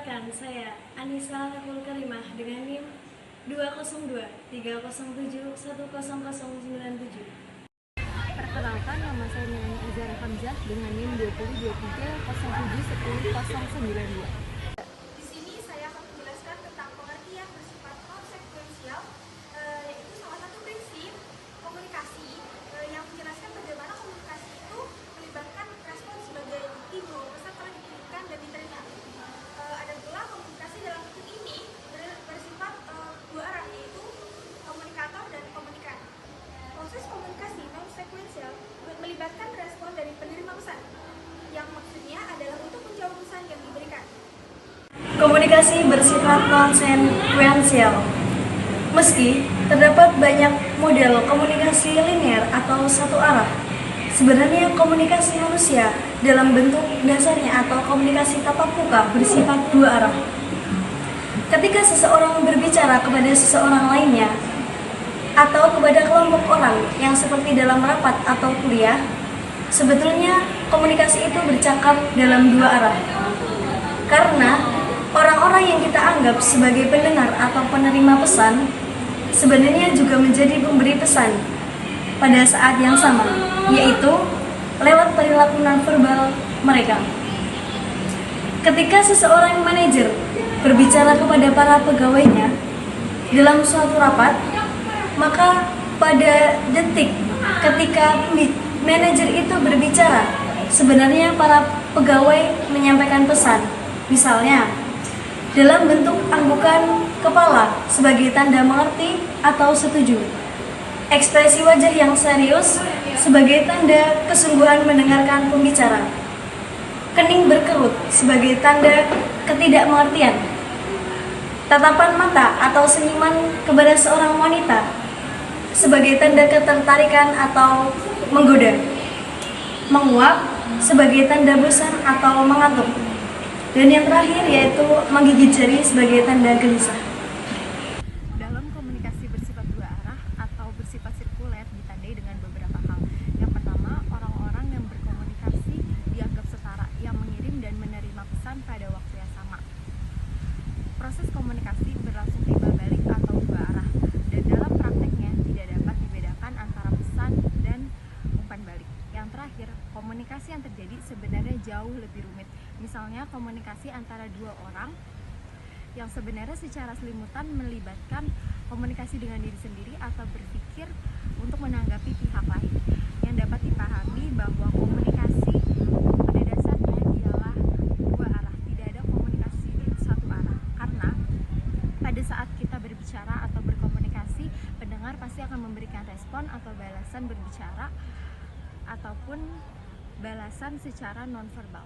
Perkenalkan, saya Anissa Naful Karimah dengan NIM 202-307-10097. Perkenalkan, nama saya Melani Azhar Hamzah dengan NIM 202307101092. Di sini saya akan menjelaskan tentang pengertian bersifat konsekuensial, yaitu salah satu prinsip komunikasi yang menjelaskan bagaimana komunikasi itu melibatkan respon sebagai bukti bahwa pesan telah dikirimkan dan diterima. Ada pula komunikasi dalam bentuk ini bersifat dua arah, yaitu komunikator dan komunikan. Proses komunikasi non sekuensial melibatkan respon dari penerima pesan, yang maksudnya adalah untuk menjawab pesan yang diberikan. Komunikasi bersifat non-sekuensial. Meski terdapat banyak model komunikasi linear atau satu arah, sebenarnya komunikasi manusia dalam bentuk dasarnya atau komunikasi tatap muka bersifat dua arah. Ketika seseorang berbicara kepada seseorang lainnya atau kepada kelompok orang yang seperti dalam rapat atau kuliah, sebetulnya komunikasi itu bercakap dalam dua arah. Karena orang-orang yang kita anggap sebagai pendengar atau penerima pesan sebenarnya juga menjadi pemberi pesan pada saat yang sama, yaitu lewat perilaku nonverbal mereka. Ketika seseorang manajer berbicara kepada para pegawainya dalam suatu rapat, maka pada detik ketika manajer itu berbicara, sebenarnya para pegawai menyampaikan pesan. Misalnya, dalam bentuk anggukan kepala sebagai tanda mengerti atau setuju. Ekspresi wajah yang serius sebagai tanda kesungguhan mendengarkan pembicara. Kening berkerut sebagai tanda ketidakmengertian. Tatapan mata atau senyuman kepada seorang wanita sebagai tanda ketertarikan atau menggoda. Menguap sebagai tanda bosan atau mengantuk. Dan yang terakhir yaitu menggigit jari sebagai tanda gelisah. Dalam komunikasi bersifat dua arah atau bersifat sirkuler ditandai dengan beberapa hal. Yang pertama, orang-orang yang berkomunikasi dianggap setara, yang mengirim dan menerima pesan pada waktu yang sama. Proses komunikasi berlangsung timbal balik atau dua arah, dan dalam prakteknya tidak dapat dibedakan antara pesan dan umpan balik. Yang terakhir, komunikasi yang terjadi sebenarnya jauh lebih rumit. Misalnya komunikasi antara dua orang yang sebenarnya secara selimutan melibatkan komunikasi dengan diri sendiri atau berpikir untuk menanggapi pihak lain, yang dapat dipahami bahwa komunikasi pada dasarnya ialah dua arah, tidak ada komunikasi satu arah. Karena pada saat kita berbicara atau berkomunikasi, pendengar pasti akan memberikan respon atau balasan berbicara ataupun balasan secara nonverbal.